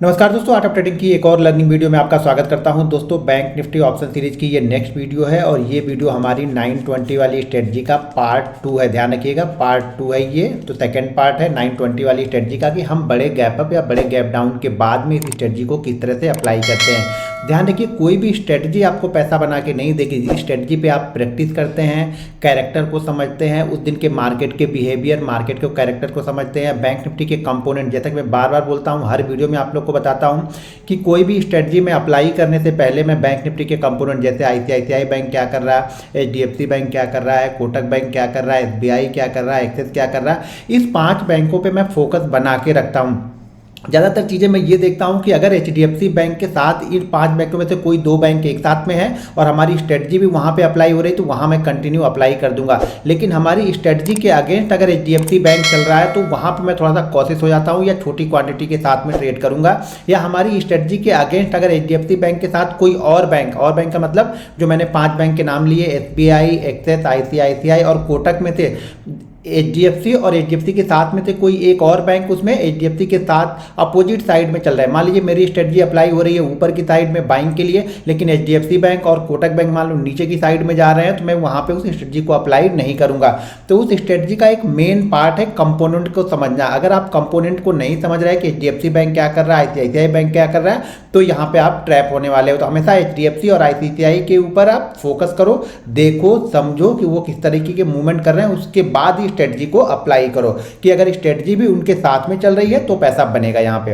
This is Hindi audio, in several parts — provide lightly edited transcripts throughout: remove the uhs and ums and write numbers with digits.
नमस्कार दोस्तों, आर्ट ऑफ ट्रेडिंग की एक और लर्निंग वीडियो में आपका स्वागत करता हूं। दोस्तों, बैंक निफ्टी ऑप्शन सीरीज की ये नेक्स्ट वीडियो है और ये वीडियो हमारी 920 वाली स्ट्रेटजी का पार्ट 2 है। ध्यान रखिएगा, पार्ट 2 है ये। तो सेकंड पार्ट है 920 वाली स्ट्रेटजी का कि हम बड़े गैप अप या बड़े गैप डाउन के बाद में इस स्ट्रेटजी को किस तरह से अप्लाई करते हैं। ध्यान रखिए, कोई भी स्ट्रेटजी आपको पैसा बना के नहीं देगी। इस स्ट्रेटजी पे आप प्रैक्टिस करते हैं, कैरेक्टर को समझते हैं, उस दिन के मार्केट के बिहेवियर, मार्केट के कैरेक्टर को समझते हैं, बैंक निफ्टी के कंपोनेंट। जैसा कि मैं बार बार बोलता हूँ, हर वीडियो में आप लोग को बताता हूँ कि कोई भी स्ट्रेटजी में अप्लाई करने से पहले मैं बैंक निफ्टी के कंपोनेंट जैसे आईसीआईसीआई बैंक क्या कर रहा है, एचडीएफसी बैंक क्या कर रहा है, कोटक बैंक क्या कर रहा है, एसबीआई क्या कर रहा है, एक्सिस क्या कर रहा है, इस 5 बैंकों पे मैं फोकस बना के रखता हूँ। ज़्यादातर चीज़ें मैं ये देखता हूँ कि अगर एचडीएफसी बैंक के साथ इन 5 बैंकों में से कोई 2 बैंक एक साथ में है और हमारी स्ट्रेटजी भी वहाँ पे अप्लाई हो रही है तो वहाँ मैं कंटिन्यू अप्लाई कर दूंगा। लेकिन हमारी स्ट्रेटजी के अगेंस्ट अगर एचडीएफसी बैंक चल रहा है तो वहाँ पे मैं थोड़ा सा कॉशियस हो जाता हूँ या छोटी क्वांटिटी के साथ में ट्रेड करूँगा। या हमारी स्ट्रेटजी के अगेंस्ट अगर एचडीएफसी बैंक के साथ कोई और बैंक का मतलब जो मैंने 5 बैंक के नाम लिए, एसबीआई, एक्सिस, आईसीआईसीआई और कोटक में से एचडीएफसी और एचडीएफसी के साथ में से कोई एक और बैंक उसमें एचडीएफसी के साथ अपोजिट साइड में चल रहा है। मान लीजिए मेरी स्ट्रेटजी अप्लाई हो रही है ऊपर की साइड में बाइंग के लिए, लेकिन एचडीएफसी बैंक और कोटक बैंक मान लो नीचे की साइड में जा रहे हैं, तो मैं वहाँ पे उस स्ट्रेटजी को अप्लाई नहीं करूँगा। तो उस स्ट्रेटजी का एक मेन पार्ट है कंपोनेंट को समझना। अगर आप कंपोनेंट को नहीं समझ रहे हैं कि एचडीएफसी बैंक क्या कर रहा है, आईसीआईसीआई बैंक क्या कर रहा है, तो यहाँ पे आप ट्रैप होने वाले हो। तो हमेशा एचडीएफसी और आईसीआईसीआई के ऊपर आप फोकस करो, देखो, समझो कि वो किस तरीके के मूवमेंट कर रहे हैं, उसके बाद ही स्ट्रेटजी को अप्लाई करो कि अगर स्ट्रेटजी भी उनके साथ में चल रही है तो पैसा बनेगा यहाँ पे।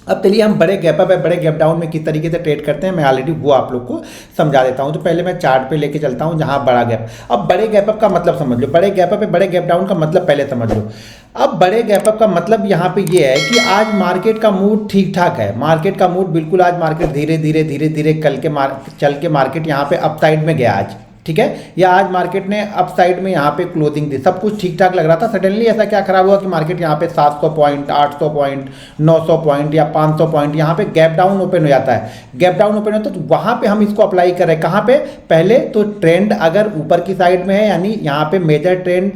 अब चलिए हम बड़े गैप अप है बड़े गैप डाउन में किस तरीके से ट्रेड करते हैं, मैं ऑलरेडी वो आप लोग को समझा देता हूं। तो पहले मैं चार्ट पे लेके चलता हूं जहां बड़ा गैप। अब बड़े गैप अप का मतलब समझ लो, बड़े गैप अप है बड़े गैप डाउन का मतलब पहले समझ लो। अब बड़े गैप अप का मतलब यहाँ पे ये है कि आज मार्केट का मूड ठीक ठाक है। मार्केट का मूड बिल्कुल, आज मार्केट धीरे धीरे चल के मार्केट यहाँ पे अपसाइड में गया आज, ठीक है। या आज मार्केट ने अप साइड में यहाँ पे क्लोजिंग दी, सब कुछ ठीक ठाक लग रहा था। सडनली ऐसा क्या खराब हुआ कि मार्केट यहाँ पे 700 पॉइंट, 800 पॉइंट, 900 पॉइंट या 500 पॉइंट यहाँ पे गैप डाउन ओपन हो जाता है। गैप डाउन ओपन होता है तो वहाँ पे हम इसको अप्लाई कर रहे हैं। कहाँ पे? पहले तो ट्रेंड अगर ऊपर की साइड में है, यानी यहाँ पे मेजर ट्रेंड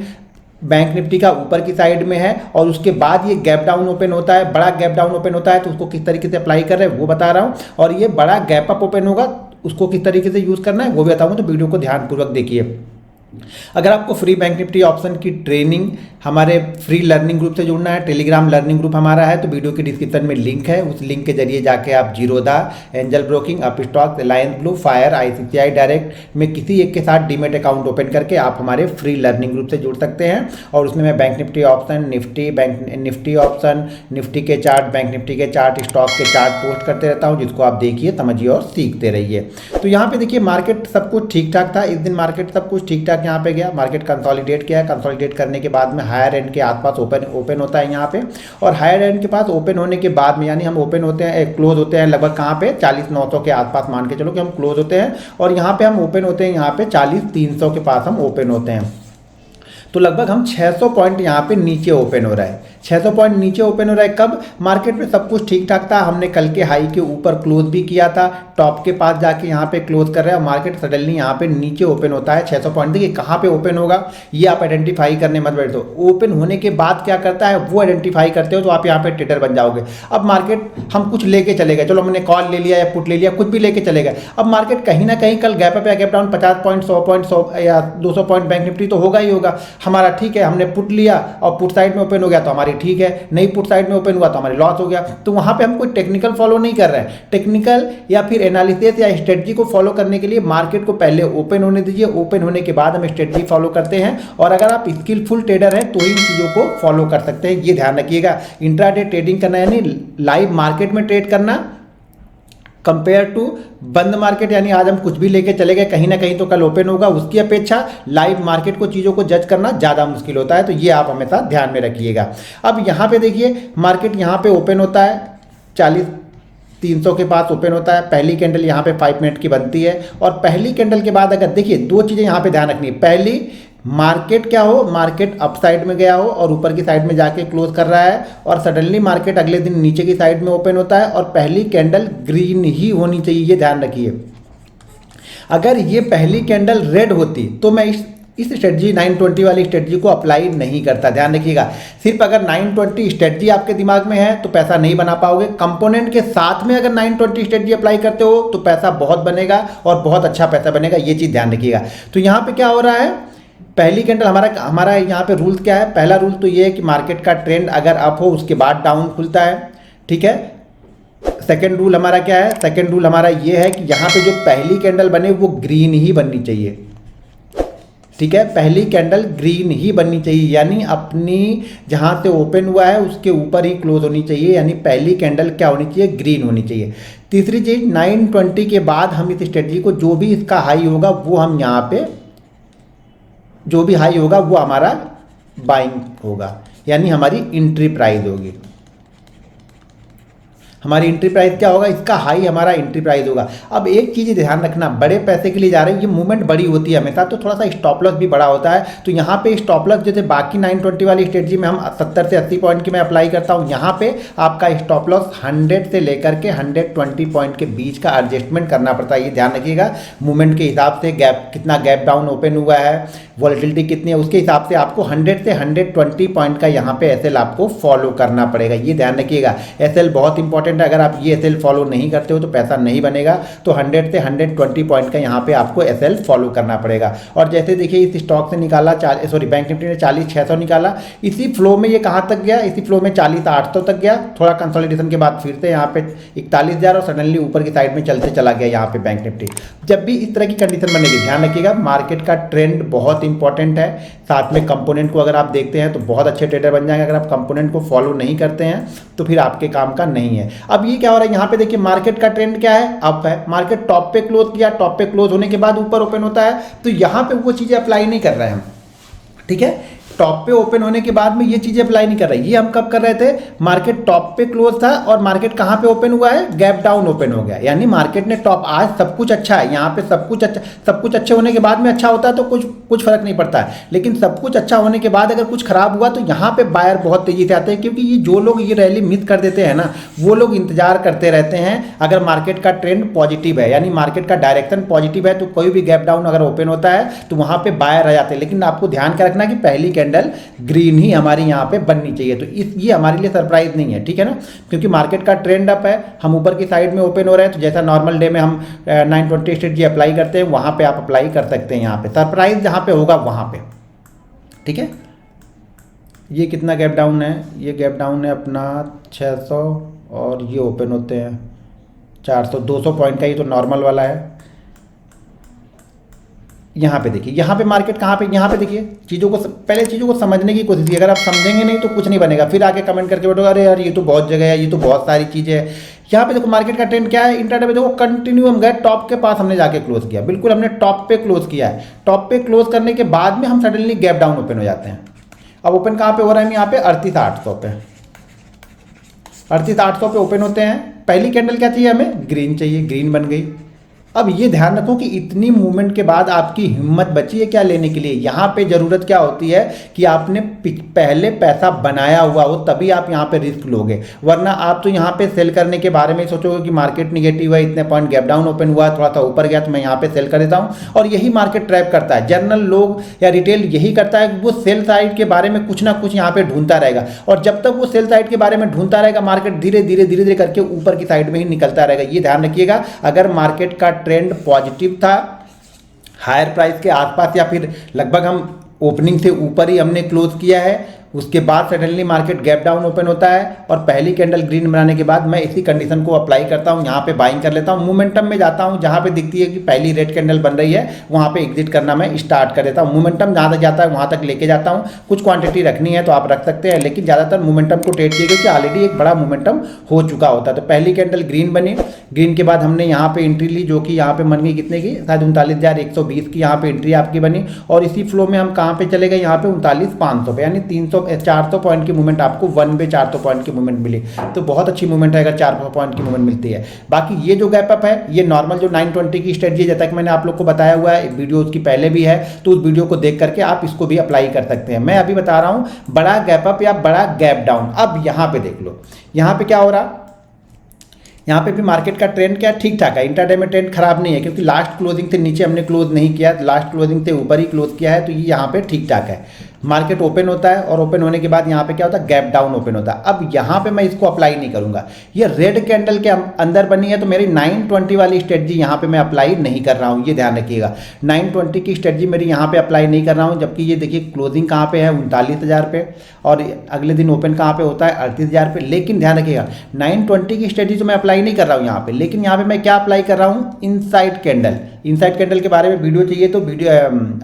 बैंक निफ्टी का ऊपर की साइड में है और उसके बाद ये गैप डाउन ओपन होता है, बड़ा गैप डाउन ओपन होता है, तो उसको किस तरीके से अप्लाई कर रहे हैं वो बता रहा हूँ। और ये बड़ा गैप अप ओपन होगा, उसको किस तरीके से यूज़ करना है वो भी बताऊंगा, तो वीडियो को ध्यानपूर्वक देखिए। अगर आपको फ्री बैंक निफ्टी ऑप्शन की ट्रेनिंग हमारे फ्री लर्निंग ग्रुप से जुड़ना है, टेलीग्राम लर्निंग ग्रुप हमारा है, तो वीडियो के डिस्क्रिप्शन में लिंक है, उस लिंक के जरिए जाके आप Zerodha, angel broking, Upstox, alliance blue, fire, ICICI direct में किसी एक के साथ डीमेट अकाउंट ओपन करके आप हमारे फ्री लर्निंग ग्रुप से जुड़ सकते हैं। और उसमें मैं bank Nifty option, bank Nifty option, Nifty के चार्ट, बैंक निफ्टी के चार्ट, स्टॉक के चार्ट पोस्ट करते रहता हूँ, जिसको आप देखिए, समझिए और सीखते रहिए। तो यहाँ पे देखिए मार्केट सब कुछ ठीक ठाक था, इस दिन मार्केट सब कुछ ठीक ठाक यहाँ पे गया। मार्केट कंसोलिडेट किया है, कंसोलिडेट करने के बाद में हायर एंड के आसपास ओपन होता है यहाँ पे। और हायर एंड के पास ओपन होने के बाद में, यानी हम ओपन होते हैं, क्लोज होते हैं लगभग कहाँ पे 40,900 के आसपास, मान के चलो कि हम क्लोज होते हैं। और यहाँ पे हम ओपन होते हैं, यहाँ पे 40,300 के पास हम ओपन होते हैं। तो लगभग हम 600 पॉइंट यहाँ पे नीचे ओपन हो रहा है। 600 पॉइंट नीचे ओपन हो रहा है। कब? मार्केट में सब कुछ ठीक ठाक था, हमने कल के हाई के ऊपर क्लोज भी किया था, टॉप के पास जाके यहाँ पे क्लोज कर रहे हैं। मार्केट सडनली यहाँ पे नीचे ओपन होता है 600 पॉइंट। देखिए कहाँ पे ओपन होगा ये आप आइडेंटिफाई करने मत बैठो। ओपन होने के बाद क्या करता है वो आइडेंटिफाई करते हो तो आप यहाँ पे ट्रेडर बन जाओगे। अब मार्केट हम कुछ लेके चले गए, चलो हमने कॉल ले लिया या पुट ले लिया, कुछ भी लेके चले गए। अब मार्केट कहीं ना कहीं कल गैप अप या गैप डाउन 50 पॉइंट, 100 पॉइंट, 100 या 200 पॉइंट बैंक निफ्टी तो होगा ही होगा हमारा, ठीक है। हमने पुट लिया और पुट साइड में ओपन हो गया तो हमारी ठीक है, नहीं पुट साइड में ओपन हुआ तो हमारी लॉस हो गया। तो वहां पे हम कोई टेक्निकल फॉलो नहीं कर रहे हैं। टेक्निकल या फिर एनालिसिस या स्ट्रेटजी को फॉलो करने के लिए मार्केट को पहले ओपन होने दीजिए, ओपन होने के बाद हम स्ट्रेटजी फॉलो करते हैं। और अगर आप स्किलफुल ट्रेडर हैं तो ही इन चीज़ों को फॉलो कर सकते हैं, ये ध्यान रखिएगा। इंट्राडे ट्रेडिंग करना यानी लाइव मार्केट में ट्रेड करना कंपेयर टू बंद मार्केट, यानी आज हम कुछ भी लेके चले गए, कहीं ना कहीं तो कल ओपन होगा, उसकी अपेक्षा लाइव मार्केट को, चीज़ों को जज करना ज़्यादा मुश्किल होता है। तो ये आप हमेशा ध्यान में रखिएगा। अब यहाँ पे देखिए मार्केट यहाँ पे ओपन होता है 40,300 के पास ओपन होता है। पहली कैंडल यहाँ पे 5 मिनट की बनती है और पहली कैंडल के बाद अगर देखिए 2 चीज़ें यहाँ पे ध्यान रखनी है। पहली, मार्केट क्या हो, मार्केट अप साइड में गया हो और ऊपर की साइड में जाके क्लोज कर रहा है और सडनली मार्केट अगले दिन नीचे की साइड में ओपन होता है और पहली कैंडल ग्रीन ही होनी चाहिए, ये ध्यान रखिए। अगर ये पहली कैंडल रेड होती तो मैं इस इस स्ट्रेटजी 920 वाली स्ट्रेटजी को अप्लाई नहीं करता, ध्यान रखिएगा। सिर्फ अगर 920 स्ट्रेटजी आपके दिमाग में है तो पैसा नहीं बना पाओगे। कंपोनेंट के साथ में अगर 920 स्ट्रेटजी अप्लाई करते हो तो पैसा बहुत बनेगा और बहुत अच्छा पैसा बनेगा, ये चीज़ ध्यान रखिएगा। तो यहाँ पे क्या हो रहा है, पहली कैंडल हमारा यहाँ पे रूल क्या है, पहला रूल तो ये है कि मार्केट का ट्रेंड अगर अप हो उसके बाद डाउन खुलता है, ठीक है। सेकेंड रूल हमारा क्या है, सेकेंड रूल हमारा ये है कि यहाँ पे जो पहली कैंडल बने वो ग्रीन ही बननी चाहिए, ठीक है। पहली कैंडल ग्रीन ही बननी चाहिए, यानी अपनी जहाँ से ओपन हुआ है उसके ऊपर ही क्लोज होनी चाहिए, यानी पहली कैंडल क्या होनी चाहिए, ग्रीन होनी चाहिए। तीसरी चीज़ 920 के बाद हम इस स्ट्रेटजी को जो भी इसका हाई होगा वो हम यहाँ पे जो भी हाई होगा वो हमारा बाइंग होगा, यानी हमारी एंट्री प्राइस होगी। हमारी एंट्री प्राइस क्या होगा, इसका हाई हमारा एंट्री प्राइस होगा। अब एक चीज़ ध्यान रखना, बड़े पैसे के लिए जा रहे हैं, ये मूवमेंट बड़ी होती है हमेशा, तो थोड़ा सा स्टॉप लॉस भी बड़ा होता है। तो यहाँ पे स्टॉप लॉस जैसे बाकी 920 वाली स्ट्रेटजी में हम 70 से 80 पॉइंट की मैं अप्लाई करता हूँ, यहाँ पे आपका स्टॉप लॉस 100 से लेकर के 120 पॉइंट के बीच का एडजस्टमेंट करना पड़ता है। ये ध्यान रखिएगा, मूवमेंट के हिसाब से गैप कितना गैप डाउन ओपन हुआ है, वॉलेटिलिटी कितनी है, उसके हिसाब से आपको 100 से 120 पॉइंट का यहाँ पे एसएल आपको फॉलो करना पड़ेगा। ये ध्यान रखिएगा, एसएल बहुत इंपॉर्टेंट है। अगर आप ये एसएल फॉलो नहीं करते हो तो पैसा नहीं बनेगा। तो 100 से 120 पॉइंट का यहाँ पे आपको एसएल फॉलो करना पड़ेगा। और जैसे देखिए इस स्टॉक से निकाला बैंक निफ्टी ने 40,600 निकाला, इसी फ्लो में ये कहाँ तक गया, इसी फ्लो में 40,800 तक गया। थोड़ा कंसोलिडेशन के बाद फिर से यहाँ पे 41,000 और सडनली ऊपर की साइड में चलते चला गया यहाँ पे बैंक निफ्टी। जब भी इस तरह की कंडीशन बनेगी, ध्यान रखिएगा, मार्केट का ट्रेंड बहुत इंपॉर्टेंट है। साथ में कंपोनेंट को अगर आप देखते हैं तो बहुत अच्छे ट्रेडर बन जाएंगे। अगर आप कंपोनेंट को फॉलो नहीं करते हैं तो फिर आपके काम का नहीं है। अब ये क्या हो रहा है, यहाँ पे देखिए मार्केट का ट्रेंड क्या है, अप है। मार्केट टॉप पे क्लोज किया, टॉप पे क्लोज होने के बाद ऊपर ओपन होता है, तो यहाँ पे वो चीज़ें अप्लाई नहीं कर रहे हैं हम, ठीक है। टॉप पे ओपन होने के बाद में ये चीज़ें अप्लाई नहीं कर रहे। ये हम कब कर रहे थे, मार्केट टॉप पे क्लोज था और मार्केट कहाँ पे ओपन हुआ है, गैप डाउन ओपन हो गया, यानी मार्केट ने टॉप, आज सब कुछ अच्छा है, यहाँ पे सब कुछ अच्छा, सब कुछ अच्छे होने के बाद में अच्छा होता है तो कुछ फर्क नहीं पड़ता है। लेकिन सब कुछ अच्छा होने के बाद अगर कुछ खराब हुआ तो यहाँ पे बायर बहुत तेजी से आते हैं, क्योंकि ये जो लोग ये रैली मिस कर देते हैं ना, वो लोग इंतजार करते रहते हैं। अगर मार्केट का ट्रेंड पॉजिटिव है, यानी मार्केट का डायरेक्शन पॉजिटिव है, तो कोई भी गैप डाउन अगर ओपन होता है तो वहाँ पे बायर आ जाते हैं। लेकिन आपको ध्यान क्या रखना कि पहली कैंडल ग्रीन ही हमारी यहाँ पे बननी चाहिए। तो ये हमारे लिए सरप्राइज नहीं है, ठीक है ना, क्योंकि मार्केट का ट्रेंड अप है, हम ऊपर की साइड में ओपन हो रहे हैं। तो जैसा नॉर्मल डे में हम 920 स्ट्रेटजी अप्लाई करते हैं, वहाँ पे आप अप्लाई कर सकते हैं। यहाँ पे सरप्राइज जहाँ पे होगा वहाँ पे, ठीक है। ये कितना गैप डाउन है, ये गैप डाउन है अपना 600 और ये ओपन होते हैं 400, 200 पॉइंट का, ये तो नॉर्मल वाला है। यहाँ पे देखिए, यहाँ पे मार्केट कहाँ पे, यहाँ पे देखिए, पहले चीज़ों को समझने की कोशिश कीजिए। अगर आप समझेंगे नहीं तो कुछ नहीं बनेगा, फिर आके कमेंट करके बैठोगे अरे यार ये तो बहुत जगह है, ये तो बहुत सारी चीज़ें है। यहाँ पे देखो मार्केट का ट्रेंड क्या है, इंट्राडे में देखो कंटिन्यू हम गए टॉप के पास, हमने जाके क्लोज किया, बिल्कुल हमने टॉप पे क्लोज किया है। टॉप पे क्लोज करने के बाद में हम सडनली गैप डाउन ओपन हो जाते हैं। अब ओपन कहाँ पे हो रहा है, यहाँ पे 38,800 पे, 38,800 पे ओपन होते हैं। पहली कैंडल क्या चाहिए हमें, ग्रीन चाहिए, ग्रीन बन गई। अब ये ध्यान रखो कि इतनी मूवमेंट के बाद आपकी हिम्मत बची है क्या लेने के लिए। यहाँ पे ज़रूरत क्या होती है कि आपने पहले पैसा बनाया हुआ हो, तभी आप यहाँ पे रिस्क लोगे, वरना आप तो यहाँ पे सेल करने के बारे में सोचोगे कि मार्केट निगेटिव है, इतने पॉइंट गैप डाउन ओपन हुआ, थोड़ा सा ऊपर गया तो मैं यहाँ पे सेल कर देता हूँ। और यही मार्केट ट्रैप करता है, जनरल लोग या रिटेल यही करता है, वो सेल साइड के बारे में कुछ ना कुछ यहाँ पे ढूंढता रहेगा। और जब तक वो सेल साइड के बारे में ढूंढता रहेगा, मार्केट धीरे धीरे करके ऊपर की साइड में ही निकलता रहेगा। ये ध्यान रखिएगा, अगर मार्केट का ट्रेंड पॉजिटिव था, हायर प्राइस के आसपास या फिर लगभग हम ओपनिंग से ऊपर ही हमने क्लोज किया है, उसके बाद suddenly market gap down open होता है और पहली कैंडल ग्रीन बनाने के बाद मैं इसी कंडीशन को अप्लाई करता हूं, यहाँ पे बाइंग कर लेता हूं, मोमेंटम में जाता हूं, जहाँ पे दिखती है कि पहली रेड कैंडल बन रही है वहाँ पे एग्जिट करना मैं स्टार्ट कर देता हूँ। मोमेंटम जहाँ तक जाता है वहाँ तक लेके जाता हूँ। कुछ क्वांटिटी रखनी है तो आप रख सकते हैं, लेकिन ज़्यादातर मोमेंटम को ट्रेड किए कि ऑलरेडी एक बड़ा मोमेंटम हो चुका होता है। तो पहली कैंडल ग्रीन बनी, ग्रीन के बाद हमने यहाँ पे एंट्री ली, जो कि यहाँ पे बन गई कितने की, शायद 39,120 की यहाँ पे एंट्री आपकी बनी। और इसी फ्लो में हम कहाँ पे चले गए, यहाँ पे 39,500 पे, यानी 400 पॉइंट की मूवमेंट आपको 1 पे 400 पॉइंट की मूवमेंट मिली। तो बहुत अच्छी मूवमेंट है अगर 400 पॉइंट की मूवमेंट मिलती है। बाकी ये जो गैप अप है, ये नॉर्मल जो 920 की स्ट्रेटजी, जैसा कि मैंने आप लोग को बताया हुआ है, वीडियो उसकी पहले भी है, तो उस वीडियो को देख करके आप इसको भी अप्लाई कर सकते हैं। मैं अभी बता रहा हूँ बड़ा गैप अप या बड़ा गैप डाउन। अब यहाँ पे देख लो, यहाँ पे क्या हो रहा, यहाँ पे भी मार्केट का ट्रेंड क्या ठीक ठाक है, इंट्राडे में ट्रेंड खराब नहीं है, क्योंकि लास्ट क्लोजिंग से नीचे हमने क्लोज नहीं किया, लास्ट क्लोजिंग से ऊपर ही क्लोज किया है, तो ये यहाँ पे ठीक ठाक है। मार्केट ओपन होता है और ओपन होने के बाद यहाँ पे क्या होता है, गैप डाउन ओपन होता है। अब यहाँ पे मैं इसको अप्लाई नहीं करूँगा, ये रेड कैंडल के अंदर बनी है, तो मेरी 920 वाली स्ट्रेटजी यहाँ पे मैं अप्लाई नहीं कर रहा हूँ, ये ध्यान रखिएगा। 920 की स्ट्रेटजी मेरी यहाँ पे अप्लाई नहीं कर रहा हूँ, जबकि ये देखिए क्लोजिंग कहाँ पे है 39,000 पे, और अगले दिन ओपन कहाँ पे होता है 38,000 पे। लेकिन ध्यान रखिएगा 920 की स्ट्रेटजी तो मैं अप्लाई नहीं कर रहा हूँ यहाँ पे, लेकिन यहाँ पे मैं क्या अप्लाई कर रहा हूँ, इनसाइड कैंडल। इनसाइड कैंडल के बारे में वीडियो चाहिए तो वीडियो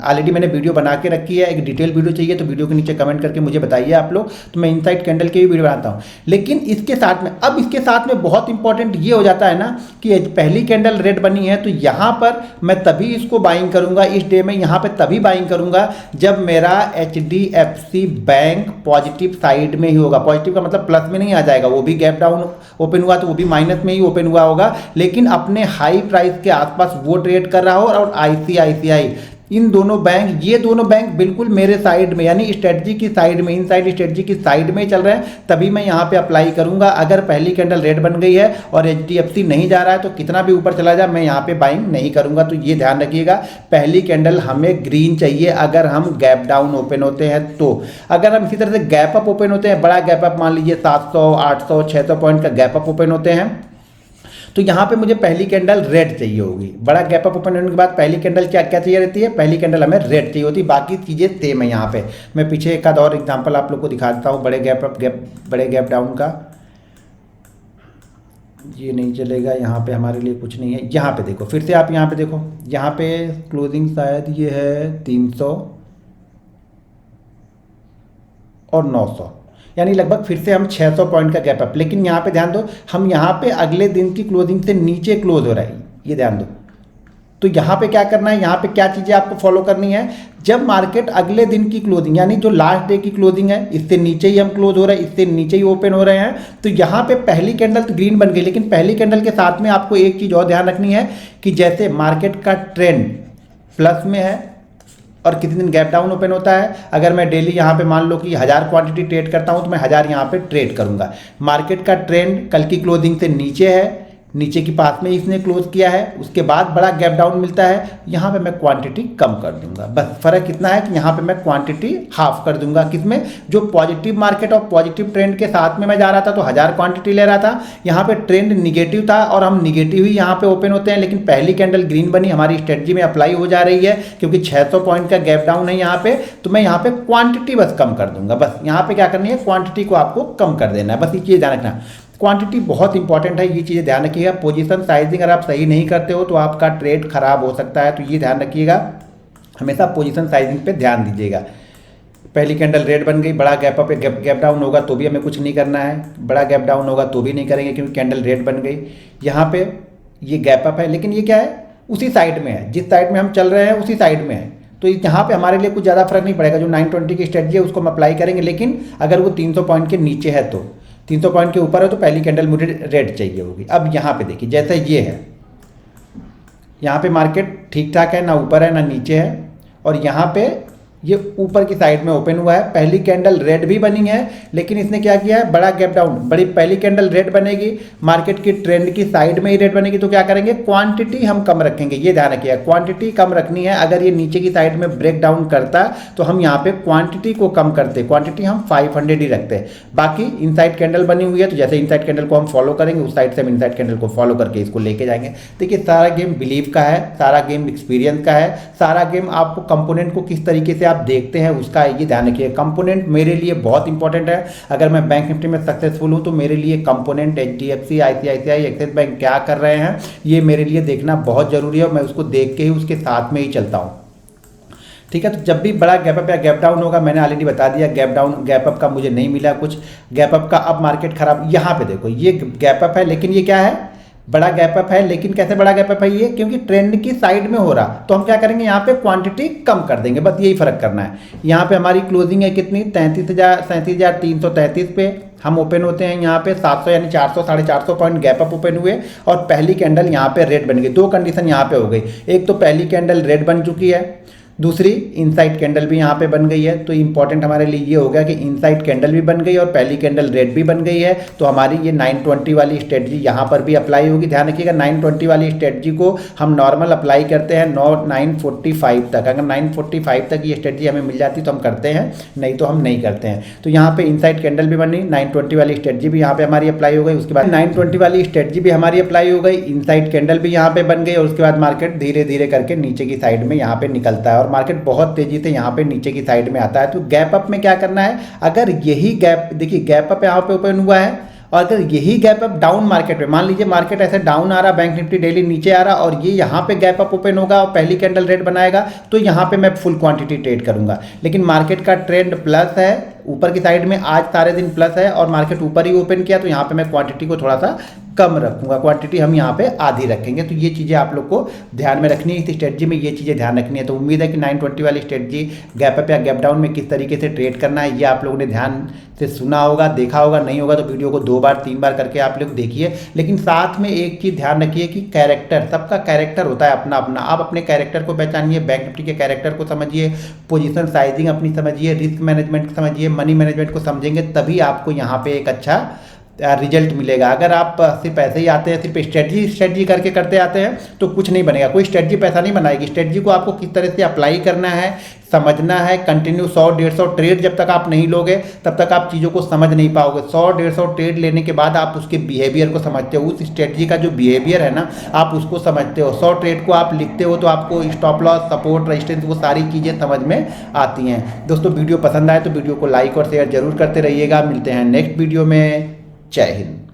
ऑलरेडी मैंने वीडियो बना के रखी है, एक डिटेल वीडियो चाहिए तो वीडियो के नीचे कमेंट करके मुझे बताइए आप लोग, तो मैं इनसाइड कैंडल की भी वीडियो बनाता हूँ। लेकिन इसके साथ में, अब इसके साथ में बहुत इंपॉर्टेंट ये हो जाता है ना कि पहली कैंडल रेड बनी है, तो यहाँ पर मैं तभी इसको बाइंग करूँगा इस डे में, यहाँ पर तभी बाइंग करूँगा जब मेरा HDFC बैंक पॉजिटिव साइड में ही होगा। पॉजिटिव का मतलब प्लस में नहीं आ जाएगा, वो भी गैप डाउन ओपन हुआ तो वो भी माइनस में ही ओपन हुआ होगा, लेकिन अपने हाई प्राइस के आसपास वो ट्रेड कर रहा हो। और ICICI, इन दोनों बैंक, ये दोनों बैंक बिल्कुल मेरे साइड में, यानी स्ट्रेटजी की साइड में, इनसाइड स्ट्रेटजी की साइड में चल रहे हैं, तभी मैं यहाँ पे अप्लाई करूँगा। अगर पहली कैंडल रेड बन गई है और HDFC नहीं जा रहा है तो कितना भी ऊपर चला जाए मैं यहाँ पे बाइंग नहीं करूँगा। तो ये ध्यान रखिएगा, पहली कैंडल हमें ग्रीन चाहिए अगर हम गैप डाउन ओपन होते हैं तो। अगर हम इसी तरह से गैप अप ओपन होते हैं, बड़ा गैप अप मान लीजिए 700, 800, 600 पॉइंट का गैप अप ओपन होते हैं, तो यहाँ पे मुझे पहली कैंडल रेड चाहिए होगी। बड़ा गैप अप ओपन होने के बाद पहली कैंडल क्या क्या चाहिए रहती है, पहली कैंडल हमें रेड चाहिए होती है, बाकी चीज़ें सेम है। यहाँ पे मैं पीछे एक आध और एग्जांपल आप लोग को दिखा देता हूँ, बड़े गैप अप बड़े गैप डाउन का। ये नहीं चलेगा, यहाँ पे हमारे लिए कुछ नहीं है। यहाँ पे देखो, फिर से आप यहाँ पे देखो, यहाँ पे क्लोजिंग शायद ये है 300 और 900, यानी लगभग फिर से हम 600 पॉइंट का गैप अप। लेकिन यहाँ पे ध्यान दो, हम यहाँ पे अगले दिन की क्लोजिंग से नीचे क्लोज हो रहा है, ये ध्यान दो। तो यहाँ पे क्या करना है, यहाँ पे क्या चीज़ें आपको फॉलो करनी है, जब मार्केट अगले दिन की क्लोजिंग, यानी जो लास्ट डे की क्लोजिंग है, इससे नीचे ही हम क्लोज हो रहे हैं, इससे नीचे ही ओपन हो रहे हैं, तो यहाँ पे पहली कैंडल तो ग्रीन बन गई, लेकिन पहली कैंडल के साथ में आपको एक चीज़ और ध्यान रखनी है कि जैसे मार्केट का ट्रेंड प्लस में है और किसी दिन गैप डाउन ओपन होता है, अगर मैं डेली यहाँ पे मान लो कि 1000 क्वांटिटी ट्रेड करता हूँ तो मैं 1000 यहाँ पे ट्रेड करूँगा। मार्केट का ट्रेंड कल की क्लोजिंग से नीचे है, नीचे की पास में इसने क्लोज किया है, उसके बाद बड़ा गैप डाउन मिलता है, यहाँ पे मैं क्वांटिटी कम कर दूंगा। बस फर्क इतना है कि यहाँ पे मैं क्वांटिटी हाफ कर दूंगा। किसमें, जो पॉजिटिव मार्केट और पॉजिटिव ट्रेंड के साथ में मैं जा रहा था तो 1000 क्वांटिटी ले रहा था, यहाँ पे ट्रेंड निगेटिव था और हम निगेटिव ही यहाँ पे ओपन होते हैं, लेकिन पहली कैंडल ग्रीन बनी, हमारी स्ट्रेटजी में अप्लाई हो जा रही है क्योंकि 600 पॉइंट का गैप डाउन है यहाँ पे, तो मैं यहाँ पे क्वांटिटी बस कम कर दूंगा। बस यहाँ पे क्या करनी है, क्वांटिटी को आपको कम कर देना है, बस ये चीज़ ध्यान रखना। क्वांटिटी बहुत इंपॉर्टेंट है, ये चीज़ें ध्यान रखिएगा। पोजीशन साइजिंग अगर आप सही नहीं करते हो तो आपका ट्रेड खराब हो सकता है, तो ये ध्यान रखिएगा, हमेशा पोजीशन साइजिंग पे ध्यान दीजिएगा। पहली कैंडल रेड बन गई, बड़ा गैप अप गैप डाउन होगा तो भी हमें कुछ नहीं करना है, बड़ा गैप डाउन होगा तो भी नहीं करेंगे क्योंकि कैंडल रेड बन गई। यहाँ पे ये गैप अप है, लेकिन ये क्या है, उसी साइड में है, जिस साइड में हम चल रहे हैं उसी साइड में है, तो यहाँ पे हमारे लिए कुछ ज़्यादा फर्क नहीं पड़ेगा। जो 920 की स्ट्रेटजी है उसको हम अप्लाई करेंगे, लेकिन अगर वो 300 पॉइंट के नीचे है, तो 300 पॉइंट के ऊपर है तो पहली कैंडल मुझे रेड चाहिए होगी। अब यहाँ पे देखिए, जैसे ये है, यहाँ पे मार्केट ठीक ठाक है, ना ऊपर है ना नीचे है, और यहाँ पे ये ऊपर की साइड में ओपन हुआ है। पहली कैंडल रेड भी बनी है, लेकिन इसने क्या किया है, बड़ा गैप डाउन। बड़ी पहली कैंडल रेड बनेगी, मार्केट की ट्रेंड की साइड में ही रेड बनेगी, तो क्या करेंगे, क्वांटिटी हम कम रखेंगे। ये ध्यान रखिएगा, क्वांटिटी कम रखनी है। अगर ये नीचे की साइड में ब्रेक डाउन करता तो हम यहाँ पे क्वांटिटी को कम करते, क्वांटिटी हम 500 ही रखते। बाकी इनसाइड कैंडल बनी हुई है, तो जैसे इनसाइड कैंडल को हम फॉलो करेंगे, उस साइड से हम इनसाइड कैंडल को फॉलो करके इसको लेके जाएंगे। देखिए, सारा गेम बिलीव का है, सारा गेम एक्सपीरियंस का है, सारा गेम आपको कंपोनेंट को किस तरीके से आप देखते हैं का ये ध्यान रखिए। कंपोनेंट मेरे लिए बहुत इंपॉर्टेंट है। अगर मैं बैंक निफ्टी में सक्सेसफुल हूं तो मेरे लिए component HDFC, ICICI, axis bank क्या कर रहे हैं, ये मेरे लिए देखना बहुत जरूरी है, और मैं उसको देख के ही उसके साथ में ही चलता हूं। ठीक है, तो जब भी बड़ा गैप अप या गैप डाउन होगा, मैंने ऑलरेडी बता दिया, गैप डाउन गैप अप का मुझे नहीं मिला कुछ, गैप अप का अब मार्केट खराब। यहाँ पे देखो, ये गैप अप है, लेकिन ये क्या है, बड़ा गैप अप है। लेकिन कैसे बड़ा गैप अप है ये, क्योंकि ट्रेंड की साइड में हो रहा, तो हम क्या करेंगे, यहाँ पे क्वांटिटी कम कर देंगे, बस यही फर्क करना है। यहाँ पे हमारी क्लोजिंग है कितनी, 37,333 पे हम ओपन होते हैं। यहाँ पे 700 यानी 400 450 पॉइंट गैप अप ओपन हुए, और पहली कैंडल यहाँ पे रेड बन गई। दो कंडीशन यहाँ पे हो गई, एक तो पहली कैंडल रेड बन चुकी है, दूसरी इनसाइड कैंडल भी यहाँ पे बन गई है, तो इंपॉर्टेंट हमारे लिए ये हो गया कि इनसाइड कैंडल भी बन गई और पहली कैंडल रेड भी बन गई है। तो हमारी ये 920 वाली स्ट्रेटजी यहाँ पर भी अप्लाई होगी। ध्यान रखिएगा 920 वाली स्ट्रेटजी को हम नॉर्मल अप्लाई करते हैं 945 तक। अगर 945 तक ये स्ट्रेटजी हमें मिल जाती तो हम करते हैं, नहीं तो हम नहीं करते हैं। तो यहाँ पे इनसाइड कैंडल भी बनी, 920 वाली स्ट्रेटजी भी यहाँ पे हमारी अप्लाई हो गई। उसके बाद 920 वाली स्ट्रेटजी भी हमारी अप्लाई हो गई, इनसाइड कैंडल भी यहाँ पे बन गई और उसके बाद मार्केट धीरे धीरे करके नीचे की साइड में यहाँ पे निकलता है और मार्केट बहुत तेजी से यहाँ पे नीचे की साइड में आता है। तो गैप अप में क्या करना है, अगर यही गैप, देखिए गैप अप यहाँ पे ओपन हुआ है और अगर यही गैप अप डाउन मार्केट में, मान लीजिए मार्केट ऐसे डाउन आ रहा, बैंक निफ्टी डेली नीचे आ रहा और ये यहाँ पे गैप अप ओपन होगा और पहली कैंडल रेड बनाएगा, तो यहाँ पे मैं फुल क्वांटिटी ट्रेड करूंगा। लेकिन मार्केट का ट्रेंड प्लस है, ऊपर की साइड में आज सारे दिन प्लस है और मार्केट ऊपर ही ओपन किया, तो यहाँ पे मैं क्वांटिटी को थोड़ा सा कम रखूंगा, क्वांटिटी हम यहाँ पे आधी रखेंगे। तो ये चीज़ें आप लोग को ध्यान में रखनी है, इस स्ट्रेटजी में ये चीज़ें ध्यान रखनी है। तो उम्मीद है कि 920 वाली स्ट्रेटजी गैप अप या गैप डाउन में किस तरीके से ट्रेड करना है ये आप लोगों ने ध्यान से सुना होगा, देखा होगा। नहीं होगा तो वीडियो को 2 बार 3 बार करके आप लोग देखिए। लेकिन साथ में एक चीज़ ध्यान रखिए कि कैरेक्टर, सबका कैरेक्टर होता है अपना अपना। आप अपने कैरेक्टर को पहचानिए, बैंक निफ्टी के कैरेक्टर को समझिए, पोजीशन साइजिंग अपनी समझिए, रिस्क मैनेजमेंट समझिए, मनी मैनेजमेंट को समझेंगे तभी आपको यहाँ पे एक अच्छा रिजल्ट मिलेगा। अगर आप सिर्फ ऐसे ही आते हैं, सिर्फ स्ट्रेटजी करके करते आते हैं तो कुछ नहीं बनेगा। कोई स्ट्रेटजी पैसा नहीं बनाएगी। स्ट्रेटजी को आपको किस तरह से अप्लाई करना है, समझना है। कंटिन्यू 100-150 ट्रेड जब तक आप नहीं लोगे तब तक आप चीज़ों को समझ नहीं पाओगे। 100-150 ट्रेड लेने के बाद आप उसके बिहेवियर को समझते हो, उस स्ट्रेटजी का जो बिहेवियर है ना आप उसको समझते हो। 100 ट्रेड को आप लिखते हो तो आपको स्टॉप लॉस, सपोर्ट, रेजिस्टेंस, वो सारी चीज़ें समझ में आती हैं। दोस्तों वीडियो पसंद आए तो वीडियो को लाइक और शेयर जरूर करते रहिएगा। मिलते हैं नेक्स्ट वीडियो में। जय हिंद।